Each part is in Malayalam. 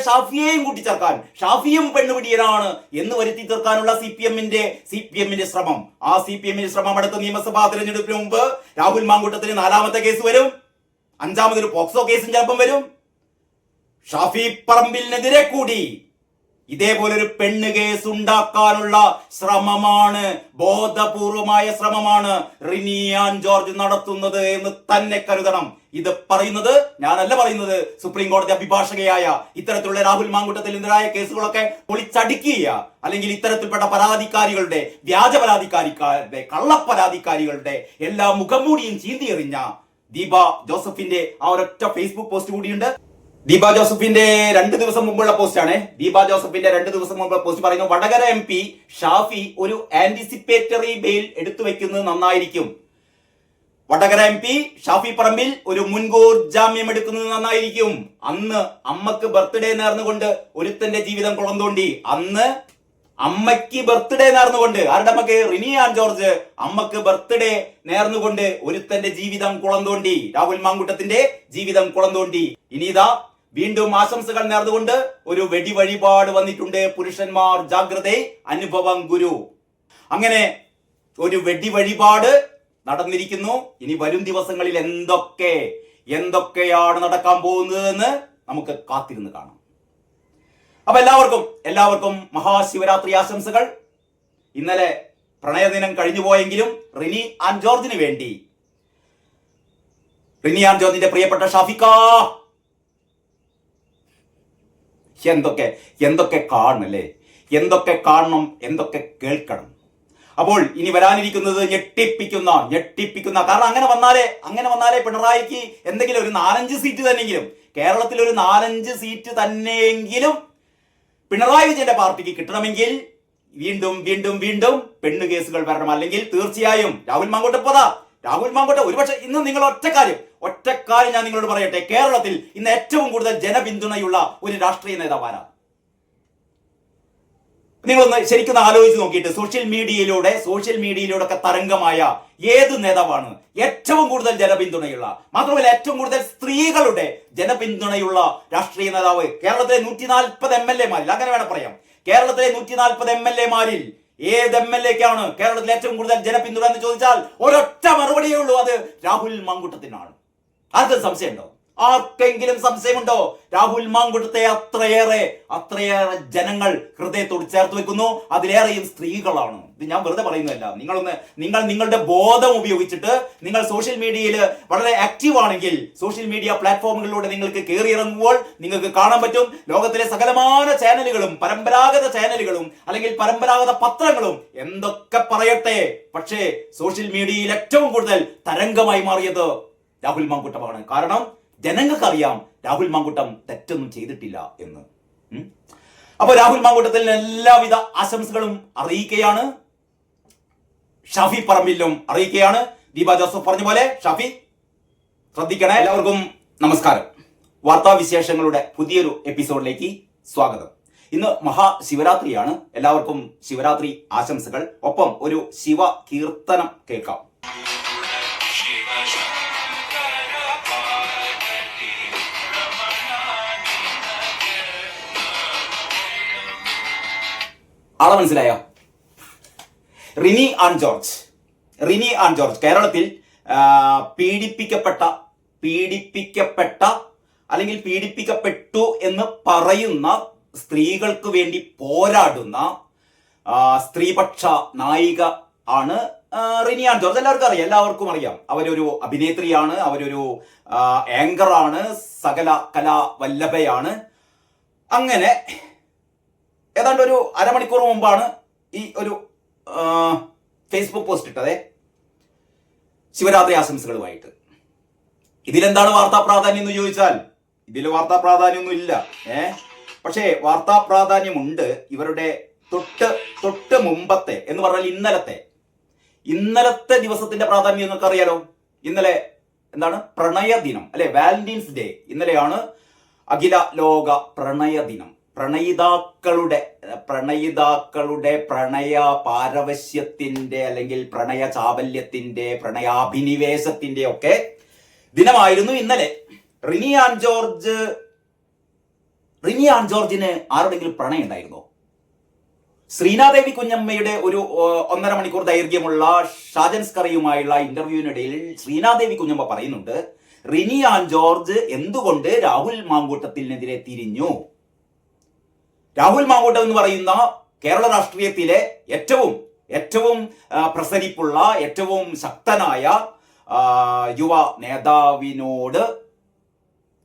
ഷാഫിയെയും കൂട്ടിച്ചേർക്കാൻ, ഷാഫിയും പെണ്ണുപിടിയനാണ് എന്ന് വരുത്തി തീർക്കാനുള്ള സി പി എമ്മിന്റെ ശ്രമം. ആ സി പി എമ്മിന്റെ ശ്രമം അടുത്ത നിയമസഭാ തെരഞ്ഞെടുപ്പിന് മുമ്പ് രാഹുൽ മാങ്കൂട്ടത്തിന് 4ാമത്തെ കേസ് വരും, 5ാമതൊരു പോക്സോ കേസും ചിലപ്പം വരും. ഷാഫി പറമ്പിലിനെതിരെ കൂടി ഇതേപോലൊരു പെണ്ണ് കേസ് ഉണ്ടാക്കാനുള്ള ശ്രമമാണ്, ബോധപൂർവമായ ശ്രമമാണ് റിനി ആൻ ജോർജ് നടത്തുന്നത് എന്ന് തന്നെ കരുതണം. ഇത് പറയുന്നത് ഞാനല്ല പറയുന്നത്, സുപ്രീം കോടതി അഭിഭാഷകയായ ഇത്തരത്തിലുള്ള രാഹുൽ മാങ്കൂട്ടത്തിനെതിരായ കേസുകളൊക്കെ പൊളിച്ചടുക്കുക, അല്ലെങ്കിൽ ഇത്തരത്തിൽപ്പെട്ട പരാതിക്കാരികളുടെ, വ്യാജ പരാതിക്കാരിക്കാരുടെ, കള്ളപ്പരാതിക്കാരികളുടെ എല്ലാ മുഖംമൂടിയും ചീന്തിയെറിഞ്ഞ ദീപ ജോസഫിന്റെ ആ ഒരൊറ്റ ഫേസ്ബുക്ക് പോസ്റ്റ് കൂടിയുണ്ട്. ദീപ ജോസഫിന്റെ 2 ദിവസം മുമ്പുള്ള പോസ്റ്റാണ്. ദീപ ജോസഫിന്റെ 2 ദിവസം മുമ്പുള്ള പോസ്റ്റ് പറയുന്നു, വടകര MP ഷാഫി ഒരു ആന്റിസിപ്പേറ്ററി ബെയിൽ എടുത്തു വെക്കുന്നത് നന്നായിരിക്കും. വടകര MP ഷാഫി പറമ്പിൽ ഒരു മുൻകൂർ ജാമ്യം എടുക്കുന്നത് നന്നായിരിക്കും. അന്ന് അമ്മക്ക് ബർത്ത്ഡേ നേർന്നുകൊണ്ട് ഒരുത്തന്റെ ജീവിതം കുളം തോണ്ടി. അന്ന് അമ്മയ്ക്ക് ബർത്ത്ഡേ നേർന്നുകൊണ്ട്, ആരുടെ അമ്മക്ക്? റിനി ആൻ ജോർജ് അമ്മക്ക് ബർത്ത്ഡേ നേർന്നുകൊണ്ട് ഒരുത്തന്റെ ജീവിതം കുളം തോണ്ടി. രാഹുൽ മാങ്കൂട്ടത്തിന്റെ ജീവിതം കുളം തോണ്ടി. ഇനി ഇതാ വീണ്ടും ആശംസകൾ നേർന്നുകൊണ്ട് ഒരു വെടി വഴിപാട് വന്നിട്ടുണ്ട്. പുരുഷന്മാർ ജാഗ്രത, അനുഭവം ഗുരു. അങ്ങനെ ഒരു വെടി വഴിപാട് നടന്നിരിക്കുന്നു. ഇനി വരും ദിവസങ്ങളിൽ എന്തൊക്കെയാണ് നടക്കാൻ പോകുന്നതെന്ന് നമുക്ക് കാത്തിരുന്ന് കാണാം. അപ്പൊ എല്ലാവർക്കും മഹാശിവരാത്രി ആശംസകൾ. ഇന്നലെ പ്രണയദിനം കഴിഞ്ഞു പോയെങ്കിലും റിനി ആൻ ജോർജിന് വേണ്ടി, റിനി ആൻ ജോർജിന്റെ പ്രിയപ്പെട്ട ഷാഫിക്ക, എന്തൊക്കെ കാണണല്ലേ, എന്തൊക്കെ കാണണം, എന്തൊക്കെ കേൾക്കണം. അപ്പോൾ ഇനി വരാനിരിക്കുന്നത് ഞെട്ടിപ്പിക്കുന്ന കാരണം അങ്ങനെ വന്നാലേ പിണറായിക്ക് എന്തെങ്കിലും ഒരു 4-5 സീറ്റ് തന്നെയെങ്കിലും, കേരളത്തിൽ ഒരു 4-5 സീറ്റ് തന്നെയെങ്കിലും പിണറായി വിജയന്റെ പാർട്ടിക്ക് കിട്ടണമെങ്കിൽ വീണ്ടും പെണ്ണു കേസുകൾ വരണം. അല്ലെങ്കിൽ തീർച്ചയായും രാഹുൽ മാങ്കൂട്ടം ഒരുപക്ഷെ ഇന്ന് നിങ്ങൾ ഒറ്റക്കാര്യം ഞാൻ നിങ്ങളോട് പറയട്ടെ, കേരളത്തിൽ ഇന്ന് ഏറ്റവും കൂടുതൽ ജനപിന്തുണയുള്ള ഒരു രാഷ്ട്രീയ നേതാവാണ്. നിങ്ങളൊന്ന് ശരിക്കും ആലോചിച്ച് നോക്കിയിട്ട് സോഷ്യൽ മീഡിയയിലൂടെ ഒക്കെ തരംഗമായ ഏത് നേതാവാണ് ഏറ്റവും കൂടുതൽ ജനപിന്തുണയുള്ള, മാത്രമല്ല ഏറ്റവും കൂടുതൽ സ്ത്രീകളുടെ ജനപിന്തുണയുള്ള രാഷ്ട്രീയ നേതാവ്? കേരളത്തിലെ 140 MLA-മാരിൽ, അങ്ങനെ വേണം പറയാം, കേരളത്തിലെ 140 MLA-മാരിൽ ഏത് MLA-ക്കാണ് കേരളത്തിൽ ഏറ്റവും കൂടുതൽ ജനപിന്തുണ എന്ന് ചോദിച്ചാൽ ഒരൊറ്റ മറുപടിയേ ഉള്ളൂ, അത് രാഹുൽ മാങ്കൂട്ടത്തിനാണ്. ആർക്കും സംശയമുണ്ടോ? ആർക്കെങ്കിലും സംശയമുണ്ടോ? രാഹുൽ മാങ്കൂട്ടത്തെ അത്രയേറെ ജനങ്ങൾ ഹൃദയത്തോട് ചേർത്ത് വെക്കുന്നു. അതിലേറെയും സ്ത്രീകളാണ്. ഇത് ഞാൻ വെറുതെ പറയുന്നതല്ല. നിങ്ങൾ നിങ്ങളുടെ ബോധം ഉപയോഗിച്ചിട്ട് നിങ്ങൾ സോഷ്യൽ മീഡിയയിൽ വളരെ ആക്റ്റീവ് ആണെങ്കിൽ, സോഷ്യൽ മീഡിയ പ്ലാറ്റ്ഫോമുകളിലൂടെ നിങ്ങൾക്ക് കയറിയിറങ്ങുമ്പോൾ നിങ്ങൾക്ക് കാണാൻ പറ്റും, ലോകത്തിലെ സകലമാന ചാനലുകളും, പരമ്പരാഗത ചാനലുകളും അല്ലെങ്കിൽ പരമ്പരാഗത പത്രങ്ങളും എന്തൊക്കെ പറയട്ടെ, പക്ഷേ സോഷ്യൽ മീഡിയയിൽ ഏറ്റവും കൂടുതൽ തരംഗമായി മാറിയത് രാഹുൽ മാങ്കൂട്ടമാണ്. കാരണം ജനങ്ങൾക്കറിയാം രാഹുൽ മാങ്കൂട്ടം തെറ്റൊന്നും ചെയ്തിട്ടില്ല എന്ന്. അപ്പൊ രാഹുൽ മാങ്കൂട്ടത്തിന് എല്ലാവിധ ആശംസകളും അറിയിക്കുകയാണ്, ഷാഫി പറമ്പിലും അറിയിക്കുകയാണ്. ദീപ ജോസഫ് പറഞ്ഞ പോലെ ഷാഫി ശ്രദ്ധിക്കണേ. എല്ലാവർക്കും നമസ്കാരം. വാർത്താവിശേഷങ്ങളുടെ പുതിയൊരു എപ്പിസോഡിലേക്ക് സ്വാഗതം. ഇന്ന് മഹാശിവരാത്രിയാണ്. എല്ലാവർക്കും ശിവരാത്രി ആശംസകൾ. ഒപ്പം ഒരു ശിവ കീർത്തനം കേൾക്കാം. ആളെ മനസ്സിലായോ? റിനി ആൻ ജോർജ് കേരളത്തിൽ പീഡിപ്പിക്കപ്പെട്ട അല്ലെങ്കിൽ പീഡിപ്പിക്കപ്പെട്ടു എന്ന് പറയുന്ന സ്ത്രീകൾക്ക് വേണ്ടി പോരാടുന്ന സ്ത്രീപക്ഷ നായിക ആണ് റിനി ആൻ ജോർജ്. എല്ലാവർക്കും അറിയാം. അവരൊരു അഭിനേത്രിയാണ്, അവരൊരു ആങ്കറാണ്, സകല കലാവല്ലഭയാണ്. അങ്ങനെ ഏതാണ്ട് ഒരു അരമണിക്കൂർ മുമ്പാണ് ഈ ഒരു ഫേസ്ബുക്ക് പോസ്റ്റ് ഇട്ടത്, ശിവരാത്രി ആശംസകളുമായിട്ട്. ഇതിലെന്താണ് വാർത്താ പ്രാധാന്യം എന്ന് ചോദിച്ചാൽ ഇതിൽ വാർത്താ പ്രാധാന്യമൊന്നും ഇല്ല. പക്ഷേ വാർത്താ പ്രാധാന്യമുണ്ട്. ഇവരുടെ തൊട്ട് മുമ്പത്തെ എന്ന് പറഞ്ഞാൽ ഇന്നലത്തെ ദിവസത്തിന്റെ പ്രാധാന്യം നിങ്ങൾക്ക് അറിയാലോ. ഇന്നലെ എന്താണ്? പ്രണയ ദിനം അല്ലെ, വാലന്റൈൻസ് ഡേ. ഇന്നലെയാണ് അഖില ലോക പ്രണയ ദിനം. പ്രണയിതാക്കളുടെ പ്രണയ പാരവശ്യത്തിന്റെ അല്ലെങ്കിൽ പ്രണയ ചാബല്യത്തിന്റെ, പ്രണയാഭിനിവേശത്തിന്റെ ഒക്കെ ദിനമായിരുന്നു ഇന്നലെ. Rini Ann George Rini Ann ജോർജിന് ആരോടെങ്കിലും പ്രണയം ഉണ്ടായിരുന്നോ? ശ്രീനാദേവി കുഞ്ഞമ്മയുടെ ഒരു 1.5 മണിക്കൂർ ദൈർഘ്യമുള്ള ഷാജൻ സ്കറിയുമായുള്ള ഇന്റർവ്യൂവിനിടയിൽ ശ്രീനാദേവി കുഞ്ഞമ്മ പറയുന്നുണ്ട്, റിനി ആൻ ജോർജ് എന്തുകൊണ്ട് രാഹുൽ മാങ്കൂട്ടത്തിനെതിരെ തിരിഞ്ഞു. രാഹുൽ മാങ്കൂട്ടം എന്ന് പറയുന്ന കേരള രാഷ്ട്രീയത്തിലെ ഏറ്റവും പ്രസരിപ്പുള്ള ഏറ്റവും ശക്തനായ യുവ നേതാവിനോട്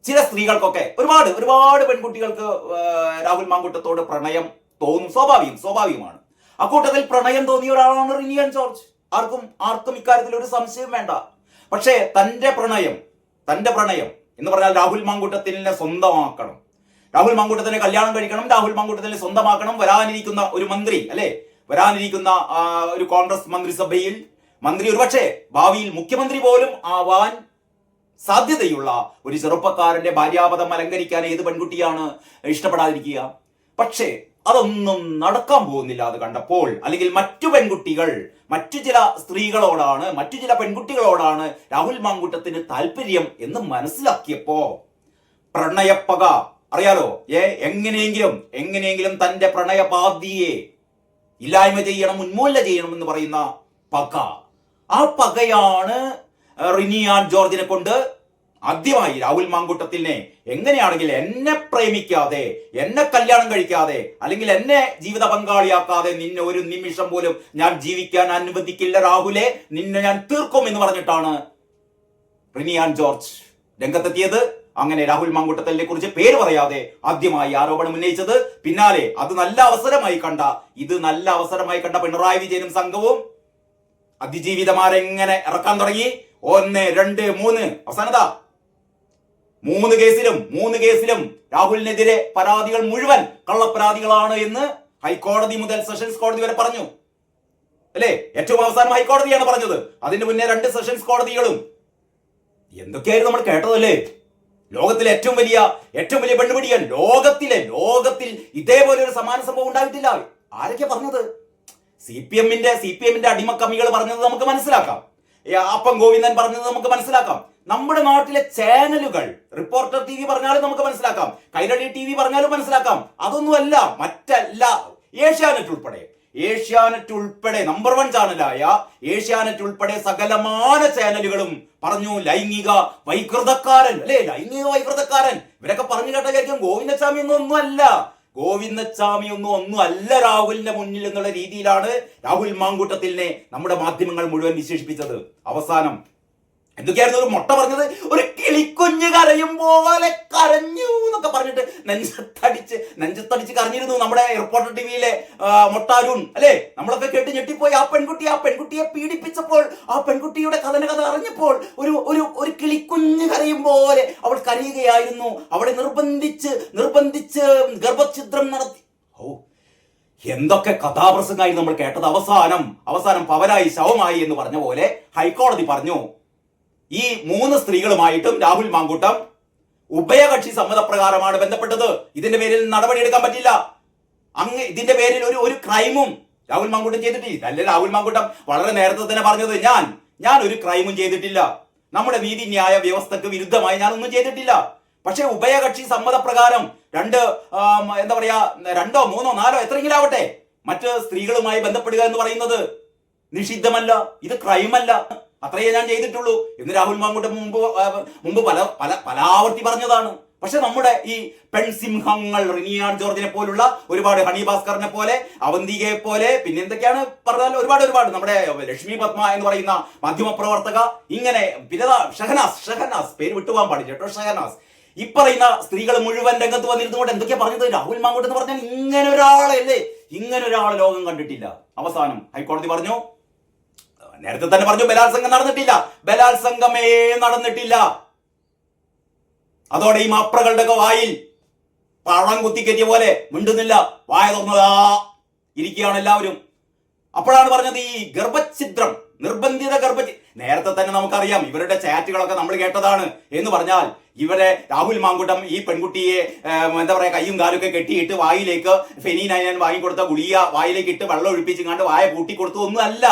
ചില സ്ത്രീകൾക്കൊക്കെ ഒരുപാട് പെൺകുട്ടികൾക്ക് രാഹുൽ മാങ്കൂട്ടത്തോട് പ്രണയം തോന്നും. സ്വാഭാവികമാണ്. അക്കൂട്ടത്തിൽ പ്രണയം തോന്നിയ ഒരാളാണ് റിനി ആൻ ജോർജ്. ആർക്കും ഇക്കാര്യത്തിൽ ഒരു സംശയം വേണ്ട. പക്ഷേ തന്റെ പ്രണയം എന്ന് പറഞ്ഞാൽ രാഹുൽ മാങ്കൂട്ടത്തിനെ സ്വന്തമാക്കണം, രാഹുൽ മാങ്കൂട്ടത്തിനെ കല്യാണം കഴിക്കണം, രാഹുൽ മാങ്കൂട്ടത്തിനെ സ്വന്തമാക്കണം. വരാനിരിക്കുന്ന ഒരു മന്ത്രി വരാനിരിക്കുന്ന ഒരു കോൺഗ്രസ് മന്ത്രിസഭയിൽ മന്ത്രി, ഒരുപക്ഷെ ഭാവിയിൽ മുഖ്യമന്ത്രി പോലും ആവാൻ സാധ്യതയുള്ള ഒരു ചെറുപ്പക്കാരന്റെ ഭാര്യാപദം അലങ്കരിക്കാൻ ഏത് പെൺകുട്ടിയാണ് ഇഷ്ടപ്പെടാതിരിക്കുക? പക്ഷേ അതൊന്നും നടക്കാൻ പോകുന്നില്ല. അത് കണ്ടപ്പോൾ, അല്ലെങ്കിൽ മറ്റു ചില സ്ത്രീകളോടാണ്, മറ്റു ചില പെൺകുട്ടികളോടാണ് രാഹുൽ മാങ്കൂട്ടത്തിന് താല്പര്യം എന്ന് മനസ്സിലാക്കിയപ്പോ പ്രണയപ്പക അറിയാലോ, എങ്ങനെയെങ്കിലും തന്റെ പ്രണയപാതിയെ ഇല്ലായ്മ ചെയ്യണം, ഉന്മൂലനം ചെയ്യണം എന്ന് പറയുന്ന പക. ആ പകയാണ് റിനി ആൻ ജോർജിനെ കൊണ്ട് ആദ്യമായി രാഹുൽ മാങ്കൂട്ടത്തിനെ എങ്ങനെയാണെങ്കിൽ എന്നെ പ്രേമിക്കാതെ, എന്നെ കല്യാണം കഴിക്കാതെ, അല്ലെങ്കിൽ എന്നെ ജീവിത പങ്കാളിയാക്കാതെ നിന്നെ ഒരു നിമിഷം പോലും ഞാൻ ജീവിക്കാൻ അനുവദിക്കില്ല രാഹുലെ, നിന്നെ ഞാൻ തീർക്കും എന്ന് പറഞ്ഞിട്ടാണ് റിനി ആൻ ജോർജ് രംഗത്തെത്തിയത്. അങ്ങനെ രാഹുൽ മാങ്കൂട്ടത്തിനെ കുറിച്ച് പേര് പറയാതെ ആദ്യമായി ആരോപണം ഉന്നയിച്ചത്. പിന്നാലെ ഇത് നല്ല അവസരമായി കണ്ട പിണറായി വിജയനും സംഘവും അതിജീവിതമാരെങ്ങനെ ഇറക്കാൻ തുടങ്ങി. 1, 2, 3 അവസാനത 3 കേസിലും രാഹുലിനെതിരെ പരാതികൾ മുഴുവൻ കള്ളപ്പരാതികളാണ് എന്ന് ഹൈക്കോടതി മുതൽ സെഷൻസ് കോടതി വരെ പറഞ്ഞു അല്ലേ? ഏറ്റവും അവസാനം ഹൈക്കോടതിയാണ് പറഞ്ഞത്. അതിന് മുന്നേ 2 സെഷൻസ് കോടതികളും. എന്തൊക്കെയായിരുന്നു നമ്മൾ കേട്ടതല്ലേ? ലോകത്തിലെ ഏറ്റവും വലിയ പെണ്ണുപിടിയൻ, ലോകത്തിൽ ഇതേപോലെ ഒരു സമാന സംഭവം ഉണ്ടായിട്ടില്ല. ആരൊക്കെ പറഞ്ഞത്? സിപിഎമ്മിന്റെ അടിമക്കമ്മികൾ പറഞ്ഞത് നമുക്ക് മനസ്സിലാക്കാം. അപ്പം ഗോവിന്ദൻ പറഞ്ഞത് നമുക്ക് മനസ്സിലാക്കാം. നമ്മുടെ നാട്ടിലെ ചാനലുകൾ, റിപ്പോർട്ടർ TV പറഞ്ഞാലും നമുക്ക് മനസ്സിലാക്കാം, കൈരളി TV പറഞ്ഞാലും മനസ്സിലാക്കാം. അതൊന്നുമല്ല, ഏഷ്യാനെറ്റ് ഉൾപ്പെടെ നമ്പർ 1 ചാനലായ ഏഷ്യാനെറ്റ് ഉൾപ്പെടെ സകലമാന ചാനലുകളും പറഞ്ഞു ലൈംഗിക വൈകൃതക്കാരൻ. ഇവരൊക്കെ പറഞ്ഞു കേട്ട കാര്യം ഗോവിന്ദസ്വാമി ഒന്നും അല്ല രാഹുലിന്റെ മുന്നിൽ എന്നുള്ള രീതിയിലാണ് രാഹുൽ മാങ്കൂട്ടത്തിനെ നമ്മുടെ മാധ്യമങ്ങൾ മുഴുവൻ വിശേഷിപ്പിച്ചത്. അവസാനം എന്തൊക്കെയായിരുന്നു ഒരു മൊട്ട പറഞ്ഞത്? ഒരു കിളിക്കുഞ്ഞ് കരയും പോലെ കരഞ്ഞു എന്നൊക്കെ പറഞ്ഞിട്ട് നെഞ്ചത്തടിച്ച് കരഞ്ഞിരുന്നു നമ്മുടെ റിപ്പോർട്ടർ TVയിലെ മൊട്ടാരൂൺ അല്ലേ? നമ്മളൊക്കെ കേട്ട് ഞെട്ടിപ്പോയി. ആ പെൺകുട്ടിയെ പീഡിപ്പിച്ചപ്പോൾ, ആ പെൺകുട്ടിയുടെ കഥ അറിഞ്ഞപ്പോൾ ഒരു കിളിക്കുഞ്ഞ് കരയും പോലെ അവൾ കരയുകയായിരുന്നു. അവളെ നിർബന്ധിച്ച് ഗർഭഛിദ്രം നടത്തി. എന്തൊക്കെ കഥാപ്രസംഗമായി നമ്മൾ കേട്ടത്. അവസാനം പവനായി ശവമായി എന്ന് പറഞ്ഞ പോലെ ഹൈക്കോടതി പറഞ്ഞു, ഈ 3 സ്ത്രീകളുമായിട്ടും രാഹുൽ മാങ്കൂട്ടം ഉഭയകക്ഷി സമ്മതപ്രകാരമാണ് ബന്ധപ്പെട്ടത്. ഇതിന്റെ പേരിൽ നടപടിയെടുക്കാൻ പറ്റില്ല. ഇതിന്റെ പേരിൽ ഒരു ക്രൈമും രാഹുൽ മാങ്കൂട്ടം ചെയ്തിട്ടില്ല. അല്ലെ, രാഹുൽ മാങ്കൂട്ടം വളരെ നേരത്തെ തന്നെ പറഞ്ഞത്, ഞാൻ ഒരു ക്രൈമും ചെയ്തിട്ടില്ല, നമ്മുടെ നീതിന്യായ വ്യവസ്ഥക്ക് വിരുദ്ധമായി ഞാനൊന്നും ചെയ്തിട്ടില്ല. പക്ഷെ ഉഭയകക്ഷി സമ്മതപ്രകാരം 2 3 4 എത്രയെങ്കിലും ആവട്ടെ മറ്റ് സ്ത്രീകളുമായി ബന്ധപ്പെടുക എന്ന് പറയുന്നത് നിഷിദ്ധമല്ല, ഇത് ക്രൈമല്ല. അത്രയേ ഞാൻ ചെയ്തിട്ടുള്ളൂ എന്ന് രാഹുൽ മാങ്കൂട്ടം മുമ്പ് പല ആവർത്തി പറഞ്ഞതാണ്. പക്ഷെ നമ്മുടെ ഈ പെൺസിംഹങ്ങൾ റിനി ആൻ ജോർജിനെ പോലുള്ള ഒരുപാട്, ഹണി ഭാസ്കറിനെ പോലെ, അവന്തികയെ പോലെ, പിന്നെ എന്തൊക്കെയാണ് പറഞ്ഞാൽ ഒരുപാട് നമ്മുടെ ലക്ഷ്മി പത്മ എന്ന് പറയുന്ന മാധ്യമപ്രവർത്തക, ഇങ്ങനെ പിന്നെ ഷഹനാസ് പേര് വിട്ടുപോകാൻ പാടില്ല കേട്ടോ, ഷഹനാസ്, ഈ പറയുന്ന സ്ത്രീകൾ മുഴുവൻ രംഗത്ത് വന്നിരുന്നുകൊണ്ട് എന്തൊക്കെയാ പറഞ്ഞത്? രാഹുൽ മാങ്കൂട്ടം എന്ന് പറഞ്ഞാൽ ഇങ്ങനെ ഒരാളെ ലോകം കണ്ടിട്ടില്ല. അവസാനം ഹൈക്കോടതി പറഞ്ഞു, നേരത്തെ തന്നെ പറഞ്ഞു, ബലാത്സംഗമേ നടന്നിട്ടില്ല. അതോടെ ഈ മാപ്രകളുടെ ഒക്കെ വായിൽ പഴം കുത്തിക്കറ്റിയ പോലെ മിണ്ടുന്നില്ല, വായ തുറന്നതാ ഇരിക്കുകയാണ് എല്ലാവരും. അപ്പോഴാണ് പറഞ്ഞത് ഈ ഗർഭഛിദ്രം, നിർബന്ധിത നേരത്തെ തന്നെ നമുക്കറിയാം, ഇവരുടെ ചാറ്റുകളൊക്കെ നമ്മൾ കേട്ടതാണ്. എന്ന് പറഞ്ഞാൽ രാഹുൽ മാങ്കൂട്ടം ഈ പെൺകുട്ടിയെ കയ്യും കാലൊക്കെ കെട്ടിയിട്ട് വായിലേക്ക് ഫെനീനൈൻ വാങ്ങിക്കൊടുത്ത ഗുളിക വായിലേക്ക് ഇട്ട് വെള്ളം ഒഴിപ്പിച്ചുകൊണ്ട് വായ പൂട്ടിക്കൊടുത്തു ഒന്നും അല്ല.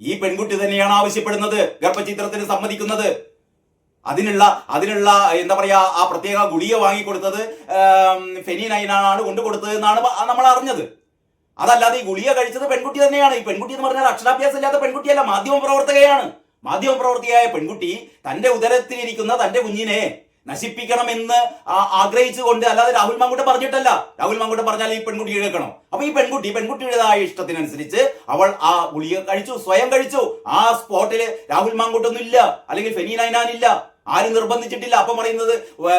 ഈ പെൺകുട്ടി തന്നെയാണ് ആവശ്യപ്പെടുന്നത്, ഗർഭചിത്രത്തിന് സമ്മതിക്കുന്നത്. അതിനുള്ള അതിനുള്ള എന്താ പറയാ ആ പ്രത്യേക ഗുളിക വാങ്ങിക്കൊടുത്തത് ഫെനിനൈനാണ് കൊണ്ടുകൊടുത്തത് എന്നാണ് നമ്മൾ അറിഞ്ഞത്. അതല്ലാതെ ഈ ഗുളിക കഴിച്ചത് പെൺകുട്ടി തന്നെയാണ്. ഈ പെൺകുട്ടി എന്ന് പറഞ്ഞാൽ അക്ഷരാഭ്യാസം ഇല്ലാത്ത പെൺകുട്ടിയല്ല, മാധ്യമ പ്രവർത്തകയാണ്. മാധ്യമ പ്രവർത്തകയായ പെൺകുട്ടി തന്റെ ഉദരത്തിലിരിക്കുന്ന തന്റെ കുഞ്ഞിനെ നശിപ്പിക്കണമെന്ന് ആഗ്രഹിച്ചുകൊണ്ട്, അല്ലാതെ രാഹുൽ മാങ്കൂട്ടം പറഞ്ഞിട്ടല്ല. രാഹുൽ മാങ്കൂട്ടം പറഞ്ഞാൽ ഈ പെൺകുട്ടി കേൾക്കണം. അപ്പൊ ഈ പെൺകുട്ടിയുടേതായ ഇഷ്ടത്തിനനുസരിച്ച് അവൾ ആ ഗുളിക കഴിച്ചു, സ്വയം കഴിച്ചു. ആ സ്പോട്ടില് രാഹുൽ മാങ്കൂട്ടൊന്നും ഇല്ല, അല്ലെങ്കിൽ ഫെനിനൈനാനില്ല, ആരും നിർബന്ധിച്ചിട്ടില്ല. അപ്പം പറയുന്നത്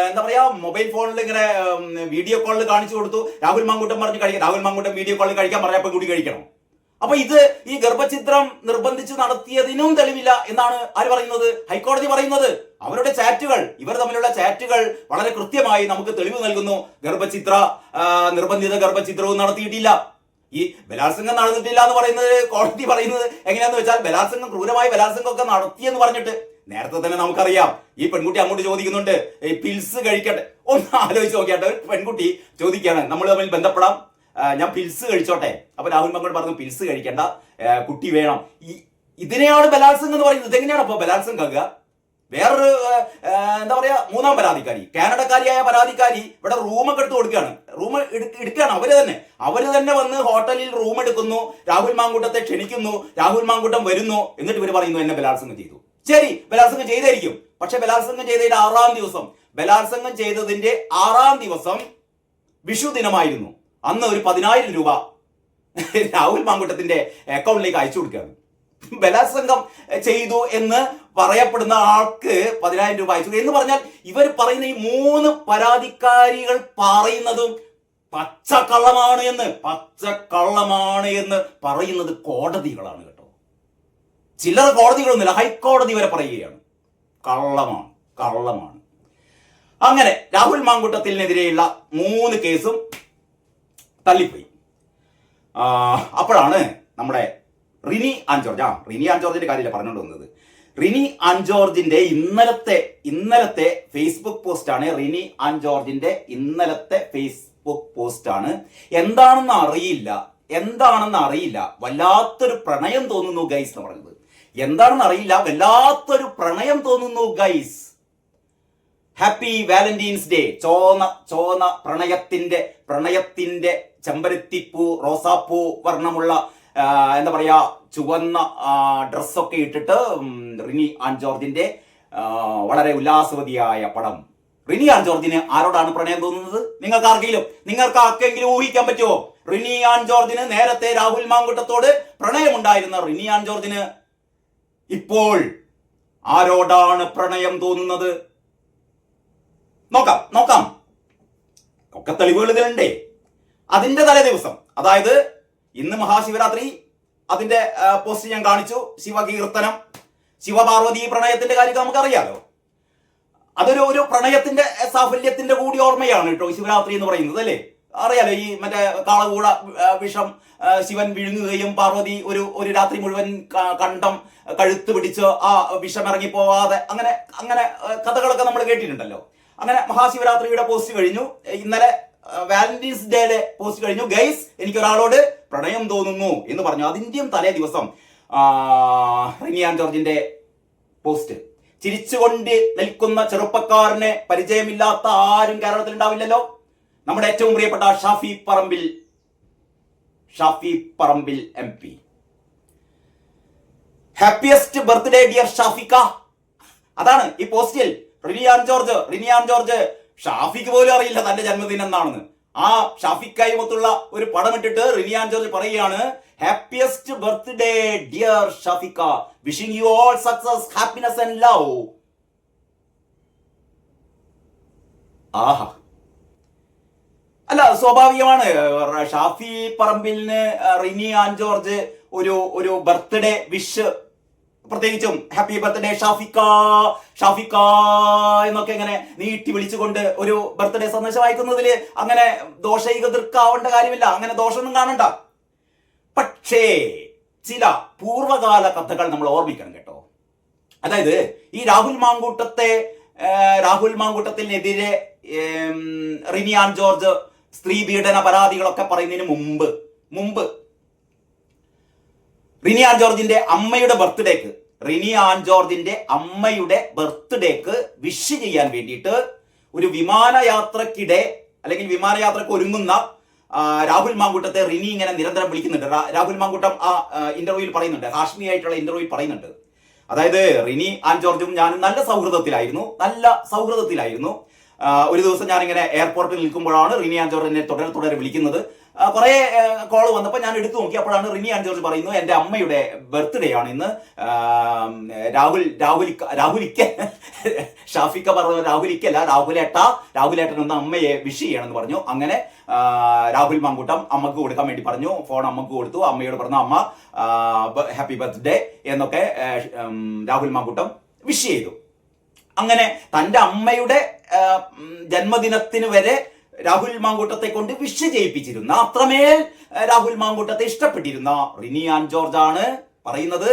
എന്താ പറയാ, മൊബൈൽ ഫോണിൽ ഇങ്ങനെ വീഡിയോ കോളിൽ കാണിച്ചു കൊടുത്തു, രാഹുൽ മാങ്കൂട്ടം പറഞ്ഞു കഴിക്കാം. രാഹുൽ മാങ്കൂട്ടം വീഡിയോ കോളിൽ കഴിക്കാൻ പറഞ്ഞ പെൺകുട്ടി കഴിക്കണം. അപ്പൊ ഇത് ഈ ഗർഭചിത്രം നിർബന്ധിച്ച് നടത്തിയതിനും തെളിവില്ല എന്നാണ് ആര് പറയുന്നത്? ഹൈക്കോടതി പറയുന്നത്. അവരുടെ ചാറ്റുകൾ, ഇവർ തമ്മിലുള്ള ചാറ്റുകൾ വളരെ കൃത്യമായി നമുക്ക് തെളിവ് നൽകുന്നു. നിർബന്ധിത ഗർഭചിത്രവും നടത്തിയിട്ടില്ല. ഈ ബലാത്സംഗം നടന്നിട്ടില്ല എന്ന് പറയുന്നത് കോടതി പറയുന്നത് എങ്ങനെയാന്ന് വെച്ചാൽ, ക്രൂരമായ ബലാത്സംഗം ഒക്കെ നടത്തിയെന്ന് പറഞ്ഞിട്ട് നേരത്തെ തന്നെ നമുക്കറിയാം. ഈ പെൺകുട്ടി അങ്ങോട്ട് ചോദിക്കുന്നുണ്ട്, ഈ പിൽസ് കഴിക്കട്ടെ. ഒന്ന് ആലോചിച്ച് നോക്കിയാട്ടെ, ഒരു പെൺകുട്ടി ചോദിക്കുകയാണ്, നമ്മൾ തമ്മിൽ ബന്ധപ്പെടാം, ഞാൻ പിൽസ് കഴിച്ചോട്ടെ. അപ്പൊ രാഹുൽ മാങ്കൂട്ടം പറഞ്ഞു പിൽസ് കഴിക്കണ്ട, കുട്ടി വേണം. ഇതിനെയാണ് ബലാത്സംഗം എന്ന് പറയുന്നത്. ഇതെങ്ങനെയാണ് അപ്പൊ ബലാത്സംഗം? വേറൊരു എന്താ പറയാ, മൂന്നാം പരാതിക്കാരി, കാനഡക്കാരിയായ പരാതിക്കാരി ഇവിടെ റൂമൊക്കെ എടുത്ത് കൊടുക്കുകയാണ്. റൂം എടുക്കുകയാണ് അവര് തന്നെ വന്ന് ഹോട്ടലിൽ റൂം എടുക്കുന്നു, രാഹുൽ മാങ്കൂട്ടത്തെ ക്ഷണിക്കുന്നു, രാഹുൽ മാങ്കൂട്ടം വരുന്നു. എന്നിട്ട് ഇവര് പറയുന്നു എന്നെ ബലാത്സംഗം ചെയ്തു. ശരി, ബലാത്സംഗം ചെയ്തായിരിക്കും. പക്ഷെ ബലാത്സംഗം ചെയ്തതിന്റെ 6ാം ദിവസം വിഷു ദിനമായിരുന്നു. അന്ന് ഒരു 10,000 രൂപ രാഹുൽ മാങ്കൂട്ടത്തിന്റെ അക്കൗണ്ടിലേക്ക് അയച്ചു കൊടുക്കുകയാണ്. ബലാത്സംഗം ചെയ്തു എന്ന് പറയപ്പെടുന്ന ആൾക്ക് 10,000 രൂപ അയച്ചു എന്ന് പറഞ്ഞാൽ, ഇവർ പറയുന്ന ഈ 3 പരാതിക്കാരികൾ പറയുന്നതും പച്ചക്കള്ളമാണ് എന്ന് പറയുന്നത് കോടതികളാണ് കേട്ടോ. ചില്ലറ കോടതികളൊന്നുമില്ല, ഹൈക്കോടതി വരെ പറയുകയാണ് കള്ളമാണ്. അങ്ങനെ രാഹുൽ മാങ്കൂട്ടത്തിനെതിരെയുള്ള 3 കേസും തള്ളിപ്പോയി. അപ്പോഴാണ് നമ്മുടെ റിനി ആൻ ജോർജിന്റെ കാര്യമില്ല പറഞ്ഞുകൊണ്ട് വന്നത്. റിനി ആൻ ജോർജിന്റെ ഇന്നലത്തെ ഫേസ്ബുക്ക് പോസ്റ്റാണ്. റിനി ആൻ ജോർജിന്റെ ഇന്നലത്തെ ഫേസ്ബുക്ക് പോസ്റ്റാണ്. എന്താണെന്ന് അറിയില്ല, വല്ലാത്തൊരു പ്രണയം തോന്നുന്നു ഗൈസ് എന്ന് പറയുന്നത്. എന്താണെന്ന് അറിയില്ല, വല്ലാത്തൊരു പ്രണയം തോന്നുന്നു ഗൈസ്. Happy Valentine's day. ചോന്ന പ്രണയത്തിന്റെ ചെമ്പരത്തിപ്പൂ, റോസാപ്പൂ വർണ്ണമുള്ള എന്താ പറയാ, ചുവന്ന ഡ്രസ്സൊക്കെ ഇട്ടിട്ട് റിനി ആൻ ജോർജിന്റെ വളരെ ഉല്ലാസവതിയായ പടം. റിനി ആൻ ജോർജിന് ആരോടാണ് പ്രണയം തോന്നുന്നത്? നിങ്ങൾക്ക് ആർക്കെങ്കിലും ഊഹിക്കാൻ പറ്റുമോ? റിനി ആൻ ജോർജിന് നേരത്തെ രാഹുൽ മാങ്കൂട്ടത്തോട് പ്രണയമുണ്ടായിരുന്ന റിനി ആൻ ജോർജിന് ഇപ്പോൾ ആരോടാണ് പ്രണയം തോന്നുന്നത്? നോക്കാം. ഒക്കെ തെളിവുകൾ ഇതിലുണ്ടേ. അതിന്റെ തലേ ദിവസം, അതായത് ഇന്ന് മഹാശിവരാത്രി, അതിന്റെ പോസ്റ്റ് ഞാൻ കാണിച്ചു. ശിവകീർത്തനം, ശിവപാർവതി പ്രണയത്തിന്റെ കാര്യം നമുക്കറിയാലോ. അതൊരു പ്രണയത്തിന്റെ സാഫല്യത്തിന്റെ കൂടി ഓർമ്മയാണ് കേട്ടോ ശിവരാത്രി എന്ന് പറയുന്നത്, അല്ലേ? അറിയാലോ, ഈ മറ്റേ കാളകൂട വിഷം ശിവൻ വിഴുങ്ങുകയും പാർവതി ഒരു രാത്രി മുഴുവൻ കണ്ടം കഴുത്ത് പിടിച്ച് ആ വിഷം ഇറങ്ങിപ്പോവാതെ അങ്ങനെ കഥകളൊക്കെ നമ്മൾ കേട്ടിട്ടുണ്ടല്ലോ. അങ്ങനെ മഹാശിവരാത്രിയുടെ പോസ്റ്റ് കഴിഞ്ഞു. ഇന്നലെ വാലന്റൈൻസ് ഡേയുടെ പോസ്റ്റ് കഴിഞ്ഞു. ഗൈസ്, എനിക്ക് ഒരാളോട് പ്രണയം തോന്നുന്നു എന്ന് പറഞ്ഞു. അതിന്റെയും തലേ ദിവസം റിനി ആൻ ജോർജിന്റെ പോസ്റ്റ്. ചിരിച്ചുകൊണ്ട് നിൽക്കുന്ന ചെറുപ്പക്കാരനെ പരിചയമില്ലാത്ത ആരും കേരളത്തിൽ ഉണ്ടാവില്ലല്ലോ. നമ്മുടെ ഏറ്റവും പ്രിയപ്പെട്ട Shafi Parambil MP. Happiest birthday dear ഷാഫിക്ക. അതാണ് ഈ പോസ്റ്റിൽ. റിനി ആൻ ജോർജ് ഷാഫിക്ക് പോലും അറിയില്ല തന്റെ ജന്മദിനം എന്നാണെന്ന്. ആ ഷാഫിക്കായുമൊത്തുള്ള ഒരു പടം ഇട്ടിട്ട് റിനി ആൻ ജോർജ് പറയുകയാണ്, ഹാപ്പിയസ്റ്റ് ബർത്ത്ഡേ ഡിയർ ഷാഫിക്ക, wishing you all success, happiness and love. ആഹാ, അല്ല, സ്വാഭാവികമാണ്. ഷാഫി പറമ്പിലിന് റിനി ആൻ ജോർജ് ഒരു ബർത്ത്ഡേ വിഷ്, പ്രത്യേകിച്ചും ഹാപ്പി ബർത്ത്ഡേ ഷാഫിക്ക എന്നൊക്കെ ഇങ്ങനെ നീട്ടി വിളിച്ചുകൊണ്ട് ഒരു ബർത്ത്ഡേ സന്ദേശം അയക്കുന്നതിൽ അങ്ങനെ ദോഷൈകതൃക്കാവേണ്ട കാര്യമില്ല, അങ്ങനെ ദോഷമൊന്നും കാണണ്ട. പക്ഷേ ചില പൂർവകാല കഥകൾ നമ്മൾ ഓർമ്മിക്കണം കേട്ടോ. അതായത് ഈ രാഹുൽ മാങ്കൂട്ടത്തിനെതിരെ റിനി ആൻ ജോർജ് സ്ത്രീ പീഡന പരാതികളൊക്കെ പറയുന്നതിന് മുമ്പ് റിനി ആൻ ജോർജിന്റെ അമ്മയുടെ ബർത്ത്ഡേക്ക് റിനി ആൻ ജോർജിന്റെ അമ്മയുടെ ബർത്ത്ഡേക്ക് വിഷ് ചെയ്യാൻ വേണ്ടിയിട്ട് ഒരു വിമാനയാത്രക്കിടെ അല്ലെങ്കിൽ വിമാനയാത്രക്ക് ഒരുങ്ങുന്ന രാഹുൽ മാങ്കൂട്ടത്തെ റിനി ഇങ്ങനെ നിരന്തരം വിളിക്കുന്നുണ്ട്. രാഹുൽ മാങ്കൂട്ടം ആ ഇന്റർവ്യൂവിൽ പറയുന്നുണ്ട്, ഹാഷ്മി ആയിട്ടുള്ള ഇന്റർവ്യൂവിൽ പറയുന്നുണ്ട്. അതായത് റിനി ആൻ ജോർജും ഞാനും നല്ല സൗഹൃദത്തിലായിരുന്നു. ഒരു ദിവസം ഞാനിങ്ങനെ എയർപോർട്ടിൽ നിൽക്കുമ്പോഴാണ് റിനി ആൻ ജോർജ് എന്നെ തുടരെ വിളിക്കുന്നത്. കുറെ കോൾ വന്നപ്പോൾ ഞാൻ എടുത്തു നോക്കി. അപ്പോഴാണ് റിനി ആൻ ജോർജ് പറയുന്നു, എൻ്റെ അമ്മയുടെ ബർത്ത്ഡേ ആണ് ഇന്ന്. രാഹുലിക്ക ഷാഫിക്ക പറഞ്ഞ രാഹുലിക്കല്ല, രാഹുലേട്ടൻ ഒന്ന് അമ്മയെ വിഷ് ചെയ്യണമെന്ന് പറഞ്ഞു. അങ്ങനെ രാഹുൽ മാങ്കൂട്ടം അമ്മക്ക് കൊടുക്കാൻ വേണ്ടി പറഞ്ഞു. ഫോൺ അമ്മക്ക് കൊടുത്തു. അമ്മയോട് പറഞ്ഞു, അമ്മ ഹാപ്പി ബർത്ത്ഡേ എന്നൊക്കെ രാഹുൽ മാങ്കൂട്ടം വിഷ് ചെയ്തു. അങ്ങനെ തൻ്റെ അമ്മയുടെ ജന്മദിനത്തിന് വരെ രാഹുൽ മാങ്കൂട്ടത്തെ കൊണ്ട് വിഷ് ചെയ്യിപ്പിച്ചിരുന്ന, അത്രമേൽ രാഹുൽ മാങ്കൂട്ടത്തെ ഇഷ്ടപ്പെട്ടിരുന്ന റിനി ആൻ ജോർജ് ആണ് പറയുന്നത്,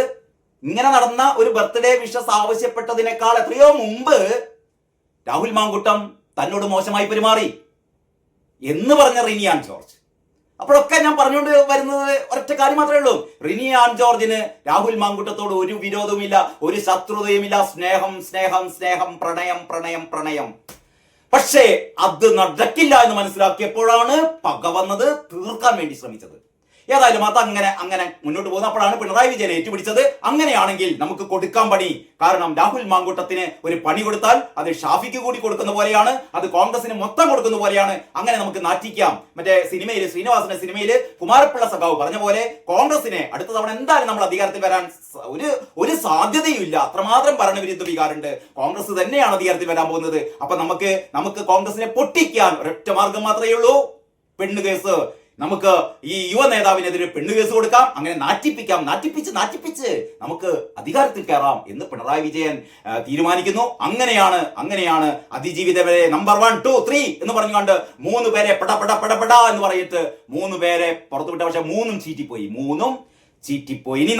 ഇങ്ങനെ നടന്ന ഒരു ബർത്ത്ഡേ വിഷസ് ആവശ്യപ്പെട്ടതിനേക്കാൾ എത്രയോ മുമ്പ് രാഹുൽ മാങ്കൂട്ടം തന്നോട് മോശമായി പെരുമാറി എന്ന് പറഞ്ഞ റിനി ആൻ ജോർജ്. അപ്പോഴൊക്കെ ഞാൻ പറഞ്ഞുകൊണ്ട് വരുന്നത് ഒരൊറ്റ കാര്യം മാത്രമേ ഉള്ളൂ. റിനി ആൻ ജോർജിന് രാഹുൽ മാങ്കൂട്ടത്തോട് ഒരു വിരോധവുമില്ല, ഒരു ശത്രുതയുമില്ല. സ്നേഹം, പ്രണയം. പക്ഷേ അത് നടക്കില്ല എന്ന് മനസ്സിലാക്കിയപ്പോഴാണ് പക വന്നത്, തീർക്കാൻ വേണ്ടി ശ്രമിച്ചത്. ഏതായാലും അത് അങ്ങനെ മുന്നോട്ട് പോകുന്നു. അപ്പോഴാണ് പിണറായി വിജയൻ ഏറ്റുപിടിച്ചത്. അങ്ങനെയാണെങ്കിൽ നമുക്ക് കൊടുക്കാൻ പണി. കാരണം രാഹുൽ മാങ്കൂട്ടത്തിന് ഒരു പണി കൊടുത്താൽ അത് ഷാഫിക്ക് കൂടി കൊടുക്കുന്ന പോലെയാണ്, അത് കോൺഗ്രസിന് മൊത്തം കൊടുക്കുന്ന പോലെയാണ്. അങ്ങനെ നമുക്ക് നാറ്റിക്കാം. മറ്റേ സിനിമയിൽ, ശ്രീനിവാസന്റെ സിനിമയിൽ കുമാരപ്പിള്ള സഖാവ് പറഞ്ഞ പോലെ കോൺഗ്രസിനെ അടുത്ത തവണ എന്തായാലും നമ്മൾ അധികാരത്തിൽ വരാൻ ഒരു സാധ്യതയുമില്ല. അത്രമാത്രം ഭരണവിരുദ്ധ വികാരമുണ്ട്. കോൺഗ്രസ് തന്നെയാണ് അധികാരത്തിൽ വരാൻ പോകുന്നത്. അപ്പൊ നമുക്ക് കോൺഗ്രസിനെ പൊട്ടിക്കാൻ ഒരൊറ്റ മാർഗം മാത്രമേ ഉള്ളൂ, പെണ്ണുകേസ്. നമുക്ക് ഈ യുവ നേതാവിനെതിരെ പെണ്ണുകേസ് കൊടുക്കാം. അങ്ങനെ നാറ്റിപ്പിച്ച് നമുക്ക് അധികാരത്തിൽ കയറാം എന്ന് പിണറായി വിജയൻ തീരുമാനിക്കുന്നു. അങ്ങനെയാണ് അതിജീവിതവരെ നമ്പർ 1, 2, 3 എന്ന് പറഞ്ഞുകൊണ്ട് 3 പേരെ പട എന്ന് പറഞ്ഞിട്ട് 3 പേരെ പുറത്തുവിട്ട. പക്ഷെ 3 ചീറ്റിപ്പോയി. ഇനി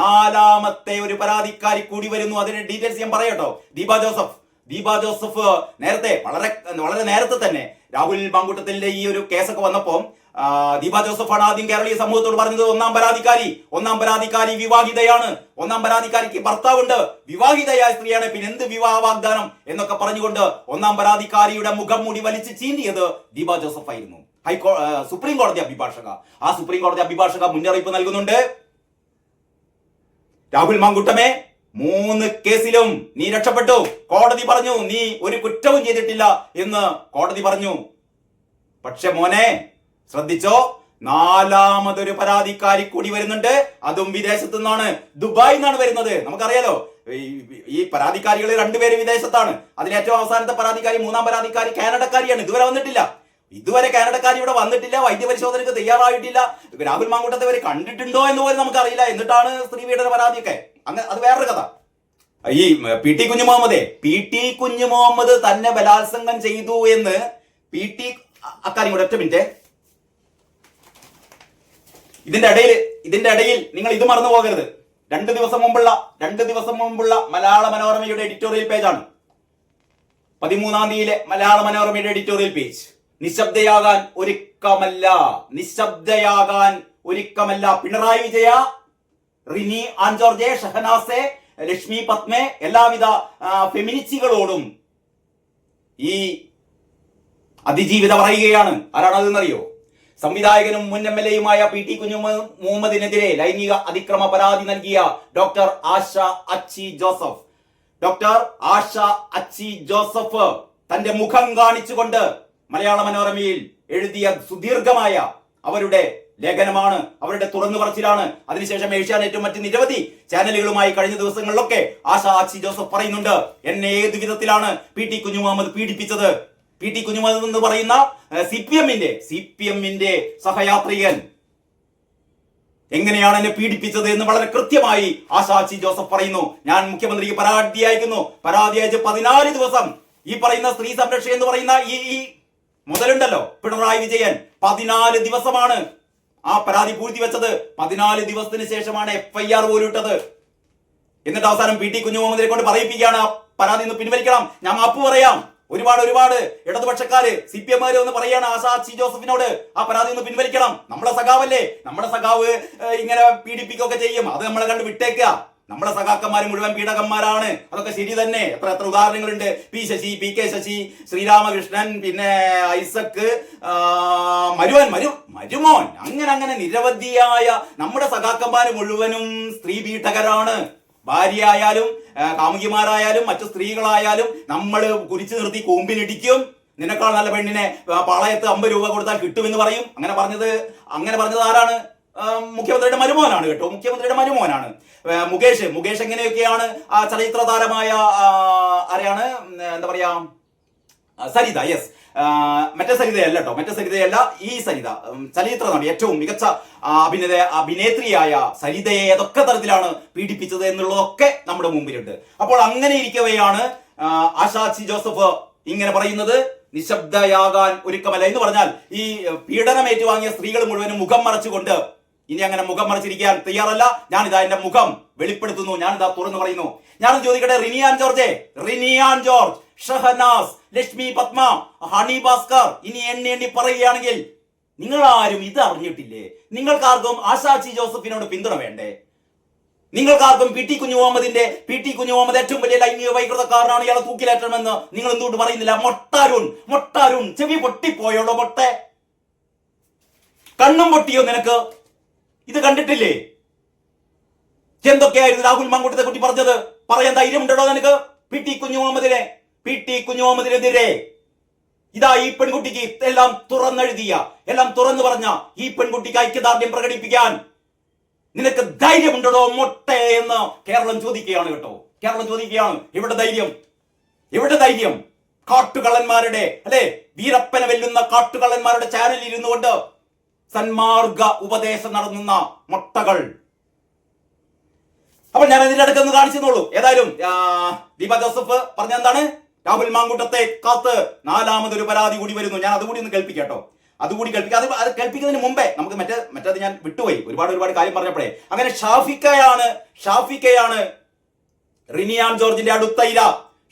നാലാമത്തെ ഒരു പരാതിക്കാരി കൂടി വരുന്നു. അതിന്റെ ഡീറ്റെയിൽസ് ഞാൻ പറയട്ടോ. ദീപ ജോസഫ് നേരത്തെ വളരെ നേരത്തെ തന്നെ രാഹുൽ മാങ്കൂട്ടത്തിന്റെ ഈ ഒരു കേസൊക്കെ വന്നപ്പോ ദീപ ജോസഫാണ് ആദ്യം കേരളീയ സമൂഹത്തോട് പറഞ്ഞത്, ഒന്നാം പരാതിക്കാരി വിവാഹിതയാണ്, ഒന്നാം പരാതിക്കാരിക്ക് ഭർത്താവുണ്ട്, വിവാഹിതയായ സ്ത്രീയാണ്, പിന്നെ എന്ത് വിവാഹ വാഗ്ദാനം എന്നൊക്കെ പറഞ്ഞുകൊണ്ട് ഒന്നാം പരാതിക്കാരിയുടെ മുഖം മൂടി വലിച്ച് ചീന്തിയത് ദീപ ജോസഫ് ആയിരുന്നു. സുപ്രീം കോടതി അഭിഭാഷക. ആ സുപ്രീം കോടതി അഭിഭാഷക മുന്നറിയിപ്പ് നൽകുന്നുണ്ട്, രാഹുൽ മാങ്കൂട്ടമേ 3 കേസിലും നീ രക്ഷപ്പെട്ടു. കോടതി പറഞ്ഞു നീ ഒരു കുറ്റവും ചെയ്തിട്ടില്ല എന്ന് കോടതി പറഞ്ഞു. പക്ഷെ മോനെ ശ്രദ്ധിച്ചോ, 4മതൊരു പരാതിക്കാരി കൂടി വരുന്നുണ്ട്. അതും വിദേശത്തു നിന്നാണ്, ദുബായിൽ നിന്നാണ് വരുന്നത്. നമുക്കറിയാലോ ഈ പരാതിക്കാരികൾ 2 പേര് വിദേശത്താണ്. അതിലേറ്റവും അവസാനത്തെ പരാതിക്കാരി, 3ആം പരാതിക്കാരി കാനഡക്കാരിയാണ്. ഇതുവരെ കാനഡക്കാരി ഇവിടെ വന്നിട്ടില്ല, വൈദ്യപരിശോധനയ്ക്ക് തയ്യാറായിട്ടില്ല. രാഹുൽ മാങ്കൂട്ടത്തെ വരെ കണ്ടിട്ടുണ്ടോ എന്ന് പോലും നമുക്കറിയില്ല. എന്നിട്ടാണ് സ്ത്രീപീഡന പരാതിയൊക്കെ. അത് വേറൊരു കഥ. ഈ പി ടി കുഞ്ഞു മുഹമ്മദ് തന്നെ ബലാത്സംഗം ചെയ്തു എന്ന് അക്കാര്യം കൂടെ ഒറ്റ മിനിറ്റ്. ഇതിന്റെ ഇടയിൽ നിങ്ങൾ ഇത് മറന്നു പോകരുത്. 2 ദിവസം മുമ്പുള്ള മലയാള മനോരമയുടെ എഡിറ്റോറിയൽ പേജാണ്. 13-ാം തീയതിയിലെ മലയാള മനോരമയുടെ എഡിറ്റോറിയൽ പേജ്. നിശബ്ദയാകാൻ ഒരുക്കമല്ല പിണറായി വിജയ, റിനി ആൻ ജോർജ്, ഷഹനാസെ, ലക്ഷ്മി പത്മെ, എല്ലാവിധ ഫെമിനിസ്റ്റുകളോടും ഈ അതിജീവിത പറയുകയാണ്. ആരാണതെന്നറിയോ? സംവിധായകനും മുൻ MLA-യുമായ പി ടി കുഞ്ഞു മുഹമ്മദിനെതിരെ ലൈംഗിക അതിക്രമ പരാതി നൽകിയ ഡോക്ടർ ആശ അച്ചി ജോസഫ് തന്റെ മുഖം കാണിച്ചുകൊണ്ട് മലയാള മനോരമയിൽ എഴുതിയ സുദീർഘമായ അവരുടെ ലേഖനമാണ്, അവരുടെ തുറന്നു പറച്ചിലാണ്. അതിനുശേഷം ഏഷ്യാനെറ്റും മറ്റ് നിരവധി ചാനലുകളുമായി കഴിഞ്ഞ ദിവസങ്ങളിലൊക്കെ ആശ അച്ചി ജോസഫ് പറയുന്നുണ്ട്, എന്നെ ഏത് വിധത്തിലാണ് പി ടി കുഞ്ഞു മുഹമ്മദ് പീഡിപ്പിച്ചത്. പി ടി കുഞ്ഞു മുഹമ്മദ് എന്ന് പറയുന്ന CPM-ന്റെ സഹയാത്രികൻ എങ്ങനെയാണ് എന്നെ പീഡിപ്പിച്ചത് എന്ന് വളരെ കൃത്യമായി ആശ അച്ചി ജോസഫ് പറയുന്നു. ഞാൻ മുഖ്യമന്ത്രിക്ക് പരാതി അയക്കുന്നു. പരാതി അയച്ച് 14 ദിവസം ഈ പറയുന്ന സ്ത്രീ സംരക്ഷക എന്ന് പറയുന്ന ഈ മുതലുണ്ടല്ലോ പിണറായി വിജയൻ 14 ദിവസമാണ് ആ പരാതി പൂഴ്ത്തിവെച്ചത്. 14 ദിവസത്തിന് ശേഷമാണ് FIR പോലും ഇട്ടത്. എന്നിട്ട് അവസാനം പി ടി കുഞ്ഞു മുഹമ്മദിനെ കൊണ്ട് പറയിപ്പിക്കുകയാണ് ആ പരാതി ഒന്ന് പിൻവലിക്കണം, ഞാൻ മാപ്പ് പറയാം. ഒരുപാട് ഇടതുപക്ഷക്കാര് CPM ഒന്ന് പറയാണ് ആശ അച്ചി ജോസഫിനോട് ആ പരാതി ഒന്ന് പിൻവലിക്കണം. നമ്മുടെ സഖാവല്ലേ, നമ്മുടെ സഖാവ് ഇങ്ങനെ പീഡിപ്പിക്കുകയൊക്കെ ചെയ്യും, അത് നമ്മളെ കണ്ട് വിട്ടേക്കുക. നമ്മളെ സഖാക്കന്മാർ മുഴുവൻ പീഡകന്മാരാണ്. അതൊക്കെ ശരി തന്നെ. എത്ര എത്ര ഉദാഹരണങ്ങളുണ്ട്. P Sasi, P K Sasi, Sreeramakrishnan, പിന്നെ ഐസക്, മരുമോൻ, അങ്ങനെ നിരവധിയായ നമ്മുടെ സഖാക്കന്മാർ മുഴുവനും സ്ത്രീ പീഡകരാണ്. ഭാര്യ ആയാലും കാമുകിമാരായാലും മറ്റു സ്ത്രീകളായാലും നമ്മൾ കുരിച്ചു നിർത്തി കൂമ്പിനിടിക്കും. നിനക്കാൾ നല്ല പെണ്ണിനെ പാളയത്ത് 50 രൂപ കൊടുത്താൽ കിട്ടുമെന്ന് പറയും. അങ്ങനെ പറഞ്ഞത് ആരാണ്? മുഖ്യമന്ത്രിയുടെ മരുമോനാണ് കേട്ടോ. മുഖ്യമന്ത്രിയുടെ മരുമോനാണ് മുകേഷ്. എങ്ങനെയൊക്കെയാണ് ആ ചലച്ചിത്ര താരമായ ആരെയാണ് എന്താ പറയാ, സരിത. യെസ്, മറ്റേ സരിതയല്ല കേട്ടോ, മറ്റേ സരിതയല്ല, ഈ സരിത. ചലച്ചിത്ര നടി, ഏറ്റവും മികച്ച അഭിനേത്രിയായ സരിതയെ ഏതൊക്കെ തരത്തിലാണ് പീഡിപ്പിച്ചത് എന്നുള്ളതൊക്കെ നമ്മുടെ മുമ്പിലുണ്ട്. അപ്പോൾ അങ്ങനെ ഇരിക്കവെയാണ് ആശാച്ചി ജോസഫ് ഇങ്ങനെ പറയുന്നത്, നിശബ്ദയാകാൻ ഒരുക്കമല്ല എന്ന് പറഞ്ഞാൽ ഈ പീഡനം ഏറ്റുവാങ്ങിയ സ്ത്രീകൾ മുഴുവനും മുഖം മറച്ചുകൊണ്ട് ഇനി അങ്ങനെ മുഖം മറച്ചിരിക്കാൻ തയ്യാറല്ല. ഞാനിതാ എന്റെ മുഖം വെളിപ്പെടുത്തുന്നു, ഞാനിതാ തുറന്നു പറയുന്നു. ഞാനൊന്ന് ചോദിക്കട്ടെ, റിനിയാൻ ജോർജ്, ഷഹനാസ്, ലക്ഷ്മി പത്മ, ഹണി ഭാസ്കർ, ഇനി എണ്ണി പറയുകയാണെങ്കിൽ നിങ്ങൾ ആരും ഇത് അറിഞ്ഞിട്ടില്ലേ? നിങ്ങൾക്കാർക്കും ആശാച്ചി ജോസഫിനോട് പിന്തുണ വേണ്ടേ? നിങ്ങൾക്കാർക്കും പി ടി കുഞ്ഞു മുഹമ്മദ് ഏറ്റവും വലിയ ലൈംഗിക വൈകൃതക്കാരനാണ്, ഇയാളെ തൂക്കിലേറ്റണമെന്ന് നിങ്ങൾ എന്തുകൊണ്ട് പറയുന്നില്ല? മൊട്ടാരുൺ ചെവി പൊട്ടിപ്പോയോളോ? കണ്ണും പൊട്ടിയോ നിനക്ക്? ഇത് കണ്ടിട്ടില്ലേ? എന്തൊക്കെയായിരുന്നു രാഹുൽ മാങ്കൂട്ടത്തെ കുറിച്ച് പറഞ്ഞത്? പറയാൻ ധൈര്യമുണ്ടോ നിനക്ക്? പി ടി കുഞ്ഞുമുഹമ്മദിനെതിരെ ഇതാ ഈ പെൺകുട്ടിക്ക് എല്ലാം തുറന്നു പറഞ്ഞ ഈ പെൺകുട്ടിക്ക് ഐക്യദാർഢ്യം പ്രകടിപ്പിക്കാൻ നിനക്ക് ധൈര്യമുണ്ടോ മൊട്ടേ എന്ന് കേരളം ചോദിക്കുകയാണ് കേട്ടോ. കേരളം ചോദിക്കുകയാണ്, എവിടെ ധൈര്യം? കാട്ടുകള്ളന്മാരുടെ അല്ലെ, വീരപ്പനെ വെല്ലുന്ന കാട്ടുകള്ളന്മാരുടെ ചാനലിൽ ഇരുന്നു കൊണ്ട് സന്മാർഗ ഉപദേശം നടത്തുന്ന മൊട്ടകൾ. അപ്പോൾ ഞാൻ ഇതിന്റെ അടുക്കൊന്ന് കാണിച്ചെന്നുള്ളൂ. ഏതായാലും ദീപ ജോസഫ് പറഞ്ഞ എന്താണ്? രാഹുൽ മാങ്കൂട്ടത്തെ കാത്ത് 4ാമതൊരു പരാതി കൂടി വരുന്നു. ഞാൻ അതുകൂടി ഒന്ന് കേൾപ്പിക്കാട്ടോ. അത് കേൾപ്പിക്കുന്നതിന് മുമ്പേ നമുക്ക് മറ്റേത് ഞാൻ വിട്ടുപോയി, ഒരുപാട് കാര്യം പറഞ്ഞപ്പോഴേ. അങ്ങനെ ഷാഫിക്കയാണ് റിനിയാൻ ജോർജിന്റെ അടുത്ത ഇര.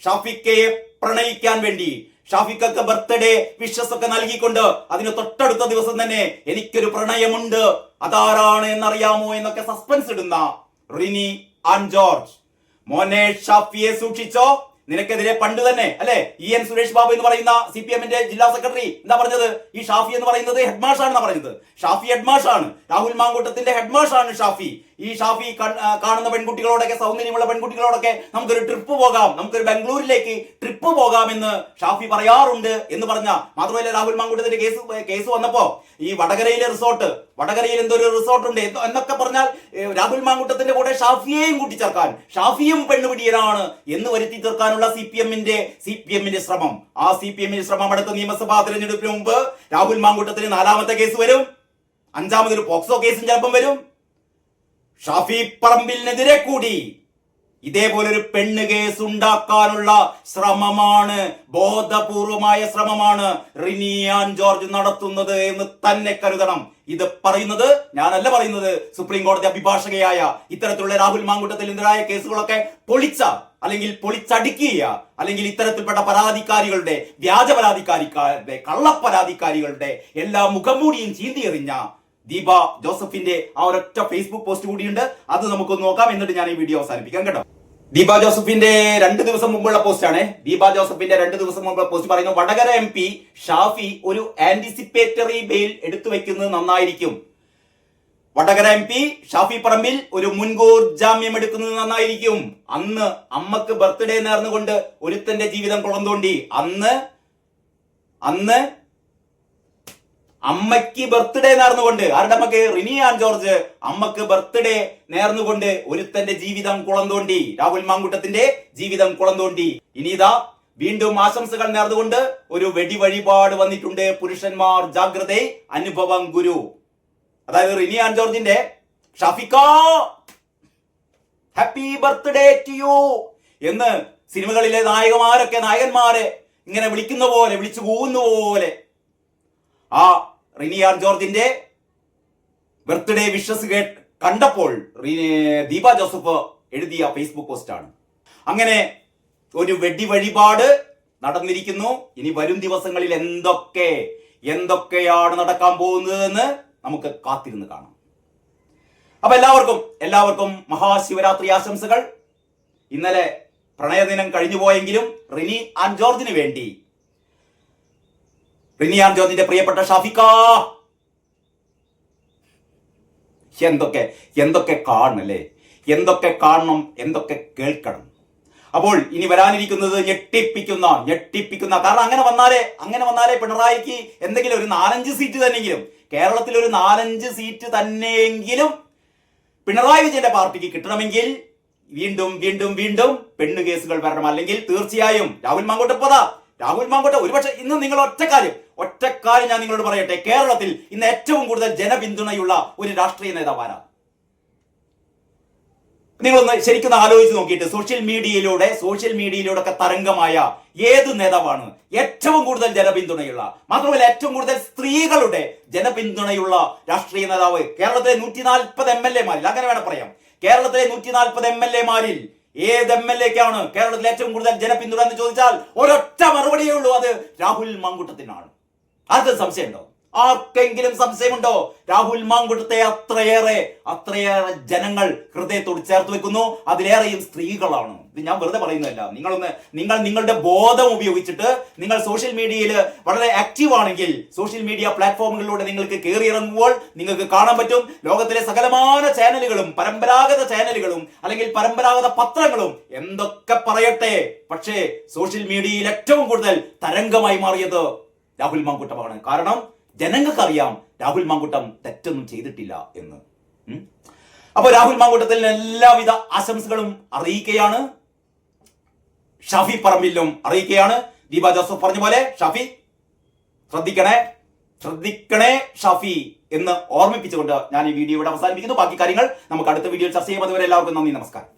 ഷാഫിക്കയെ പ്രണയിക്കാൻ വേണ്ടി ഷാഫിക്കക്ക് ബർത്ത്ഡേ വിഷസ് ഒക്കെ നൽകിക്കൊണ്ട് അതിന് തൊട്ടടുത്ത ദിവസം തന്നെ എനിക്കൊരു പ്രണയമുണ്ട്, അതാരാണ് എന്നറിയാമോ എന്നൊക്കെ സസ്പെൻസ് ഇടുന്ന റിനി ആൻ ജോർജ്. മോനെ ഷാഫിയെ സൂക്ഷിച്ചോ, നിനക്കെതിരെ പണ്ട് തന്നെ അല്ലെ EN സുരേഷ് ബാബു എന്ന് പറയുന്ന CPM ജില്ലാ സെക്രട്ടറി എന്താ പറഞ്ഞത്? ഈ ഷാഫി എന്ന് പറയുന്നത് ഹെഡ്മാഷ് ആണെന്നാ പറഞ്ഞത്. ഷാഫി ഹെഡ്മാഷ് ആണ്, രാഹുൽ മാങ്കൂട്ടത്തിന്റെ ഹെഡ്മാഷ് ആണ് ഷാഫി. ഈ ഷാഫി കാണുന്ന പെൺകുട്ടികളോടൊക്കെ, സൗന്ദര്യമുള്ള പെൺകുട്ടികളോടൊക്കെ നമുക്കൊരു ട്രിപ്പ് പോകാം, നമുക്കൊരു ബാംഗ്ലൂരിലേക്ക് ട്രിപ്പ് പോകാം എന്ന് ഷാഫി പറയാറുണ്ട് എന്ന് പറഞ്ഞ. മാത്രമല്ല രാഹുൽ മാങ്കൂട്ടത്തിന്റെ കേസ് വന്നപ്പോ ഈ വടകരയിൽ എന്തൊരു റിസോർട്ട് ഉണ്ട് എന്നൊക്കെ പറഞ്ഞാൽ രാഹുൽ മാങ്കൂട്ടത്തിന്റെ കൂടെ ഷാഫിയെയും കൂട്ടിച്ചേർക്കാൻ, ഷാഫിയും പെണ്ണുപിടിയനാണ് എന്ന് വരുത്തി തീർക്കാനുള്ള സിപിഎമ്മിന്റെ ശ്രമം. ആ സിപിഎമ്മിന്റെ ശ്രമം അടുത്ത നിയമസഭാ തെരഞ്ഞെടുപ്പിന് മുമ്പ് രാഹുൽ മാങ്കൂട്ടത്തിന് 4ാമത്തെ കേസ് വരും, 5ാമതൊരു പോക്സോ കേസും ചിലപ്പം വരും. ഷാഫി പറമ്പിലിനെതിരെ കൂടി ഇതേപോലൊരു പെണ്ണ് കേസ് ഉണ്ടാക്കാനുള്ള ശ്രമമാണ്, ബോധപൂർവമായ ശ്രമമാണ് റിനിയാൻ ജോർജ് നടത്തുന്നത് എന്ന് തന്നെ കരുതണം. ഇത് പറയുന്നത് ഞാനല്ല പറയുന്നത്, സുപ്രീം കോടതി അഭിഭാഷകയായ ഇത്തരത്തിലുള്ള രാഹുൽ മാങ്കൂട്ടത്തിനെതിരായ കേസുകളൊക്കെ അല്ലെങ്കിൽ പൊളിച്ചടുക്കുക, അല്ലെങ്കിൽ ഇത്തരത്തിൽപ്പെട്ട പരാതിക്കാരികളുടെ, വ്യാജ പരാതിക്കാരിക്കാരുടെ, കള്ളപ്പരാതിക്കാരികളുടെ എല്ലാ മുഖംമൂടിയും ചീന്തിയെറിഞ്ഞ ദീപ ജോസഫിന്റെ ആ ഒരൊറ്റ ഫേസ്ബുക്ക് പോസ്റ്റ് കൂടിയുണ്ട്. അത് നമുക്കൊന്ന് നോക്കാം, എന്നിട്ട് ഞാൻ ഈ വീഡിയോ അവസാനിപ്പിക്കാം കേട്ടോ. ദീപ ജോസഫിന്റെ 2 ദിവസം മുമ്പുള്ള പോസ്റ്റാണ്. ദീപ ജോസഫിന്റെ 2 ദിവസം മുമ്പുള്ള പോസ്റ്റ് പറയുന്നു, വടകര MP ഷാഫി ഒരു ആന്റിസിപ്പേറ്ററി ബെയിൽ എടുത്തു വെക്കുന്നത് നന്നായിരിക്കും. വടകര MP ഷാഫി പറമ്പിൽ ഒരു മുൻകൂർ ജാമ്യം എടുക്കുന്നത് നന്നായിരിക്കും. അന്ന് അമ്മക്ക് ബർത്ത്ഡേ നേർന്നുകൊണ്ട് ഒരുത്തന്റെ ജീവിതം കുളം തോണ്ടി. അന്ന് അമ്മയ്ക്ക് ബർത്ത്ഡേ നേർന്നുകൊണ്ട്, ആരുടെ അമ്മക്ക്? റിനിയാൻ ജോർജ് അമ്മക്ക് ബർത്ത്ഡേ നേർന്നുകൊണ്ട് ഒരുത്തന്റെ ജീവിതം കുളം തോണ്ടി, രാഹുൽ മാങ്കൂട്ടത്തിന്റെ ജീവിതം കുളം തോണ്ടി. ഇനി ഇതാ വീണ്ടും ആശംസകൾ നേർന്നുകൊണ്ട് ഒരു വെടിവഴിപാട് വന്നിട്ടുണ്ട്. പുരുഷന്മാർ ജാഗ്രത, അനുഭവം ഗുരു. അതായത് റിനിയാൻ ജോർജിന്റെ ഷാഫിക്ക ഹാപ്പി ബർത്ത്ഡേ ടു യു എന്ന് സിനിമകളിലെ നായകന്മാരെ ഇങ്ങനെ വിളിക്കുന്ന പോലെ, വിളിച്ചു പോകുന്ന പോലെ ആ റിനിയാൻ ജോർജിന്റെ ബർത്ത്ഡേ വിഷസ് കണ്ടപ്പോൾ ദീപ ജോസഫ് എഴുതിയ ഫേസ്ബുക്ക് പോസ്റ്റാണ്. അങ്ങനെ ഒരു വെടിവഴിപാട് നടന്നിരിക്കുന്നു. ഇനി വരും ദിവസങ്ങളിൽ എന്തൊക്കെയാണ് നടക്കാൻ പോകുന്നതെന്ന് നമുക്ക് കാത്തിരുന്ന് കാണാം. അപ്പൊ എല്ലാവർക്കും മഹാശിവരാത്രി ആശംസകൾ. ഇന്നലെ പ്രണയദിനം കഴിഞ്ഞുപോയെങ്കിലും റിനി ആൻഡ് ജോർജിന് വേണ്ടി, റിനി ആൻഡ് ജോർജിന്റെ പ്രിയപ്പെട്ട ഷാഫിക്ക, എന്തൊക്കെ കാണണല്ലേ, എന്തൊക്കെ കാണണം, എന്തൊക്കെ കേൾക്കണം. അപ്പോൾ ഇനി വരാനിരിക്കുന്നത് ഞെട്ടിപ്പിക്കുന്ന കാരണം അങ്ങനെ വന്നാലേ പിണറായിക്ക് എന്തെങ്കിലും ഒരു 4-5 സീറ്റ് തന്നെയെങ്കിലും, കേരളത്തിൽ ഒരു 4-5 സീറ്റ് തന്നെയെങ്കിലും പിണറായി വിജയന്റെ പാർട്ടിക്ക് കിട്ടണമെങ്കിൽ വീണ്ടും പെണ്ണു കേസുകൾ വരണം. അല്ലെങ്കിൽ തീർച്ചയായും രാഹുൽ മാങ്കൂട്ടം ഒരുപക്ഷെ ഇന്ന് നിങ്ങൾ ഒറ്റക്കാര്യം ഞാൻ നിങ്ങളോട് പറയട്ടെ, കേരളത്തിൽ ഇന്ന് ഏറ്റവും കൂടുതൽ ജനപിന്തുണയുള്ള ഒരു രാഷ്ട്രീയ നേതാവാണ്. നിങ്ങളൊന്ന് ശരിക്കും ആലോചിച്ച് നോക്കിയിട്ട് സോഷ്യൽ മീഡിയയിലൂടെ ഒക്കെ തരംഗമായ ഏത് നേതാവാണ് ഏറ്റവും കൂടുതൽ ജനപിന്തുണയുള്ള, മാത്രമല്ല ഏറ്റവും കൂടുതൽ സ്ത്രീകളുടെ ജനപിന്തുണയുള്ള രാഷ്ട്രീയ നേതാവ്? കേരളത്തിലെ 140 MLA-മാരിൽ, അങ്ങനെ വേണം പറയാം, കേരളത്തിലെ 140 MLA-മാരിൽ ഏത് MLA-ക്കാണ് കേരളത്തിൽ ഏറ്റവും കൂടുതൽ ജനപിന്തുണ എന്ന് ചോദിച്ചാൽ ഒരൊറ്റ മറുപടിയേ ഉള്ളൂ, അത് രാഹുൽ മാങ്കൂട്ടത്തിനാണ്. ആർക്കും സംശയമുണ്ടോ? ആർക്കെങ്കിലും സംശയമുണ്ടോ? രാഹുൽ മാങ്കൂട്ടത്തെ അത്രയേറെ ജനങ്ങൾ ഹൃദയത്തോട് ചേർത്ത് വെക്കുന്നു. അതിലേറെയും സ്ത്രീകളാണ്. ഇത് ഞാൻ വെറുതെ പറയുന്നതല്ല. നിങ്ങളുടെ ബോധം ഉപയോഗിച്ചിട്ട് നിങ്ങൾ സോഷ്യൽ മീഡിയയിൽ വളരെ ആക്റ്റീവ് ആണെങ്കിൽ, സോഷ്യൽ മീഡിയ പ്ലാറ്റ്ഫോമുകളിലൂടെ നിങ്ങൾക്ക് കയറിയിറങ്ങുമ്പോൾ നിങ്ങൾക്ക് കാണാൻ പറ്റും, ലോകത്തിലെ സകലമാന ചാനലുകളും പരമ്പരാഗത ചാനലുകളും അല്ലെങ്കിൽ പരമ്പരാഗത പത്രങ്ങളും എന്തൊക്കെ പറയട്ടെ, പക്ഷേ സോഷ്യൽ മീഡിയയിൽ ഏറ്റവും കൂടുതൽ തരംഗമായി മാറിയത് രാഹുൽ മാങ്കൂട്ടമാണ്. കാരണം ജനങ്ങൾക്കറിയാം രാഹുൽ മാങ്കൂട്ടം തെറ്റൊന്നും ചെയ്തിട്ടില്ല എന്ന്. അപ്പൊ രാഹുൽ മാങ്കൂട്ടത്തിന് എല്ലാവിധ ആശംസകളും അറിയിക്കുകയാണ്. ഷാഫി പറമ്പിലും അറിയിക്കുകയാണ്. ദീപ ജോസഫ് പറഞ്ഞ പോലെ ഷാഫി ശ്രദ്ധിക്കണേ ഷാഫി എന്ന് ഓർമ്മിപ്പിച്ചുകൊണ്ട് ഞാൻ ഈ വീഡിയോ ഇവിടെ അവസാനിപ്പിക്കുന്നു. ബാക്കി കാര്യങ്ങൾ നമുക്ക് അടുത്ത വീഡിയോയിൽ ചർച്ച ചെയ്യാം. അതുവരെ എല്ലാവർക്കും നന്ദി, നമസ്കാരം.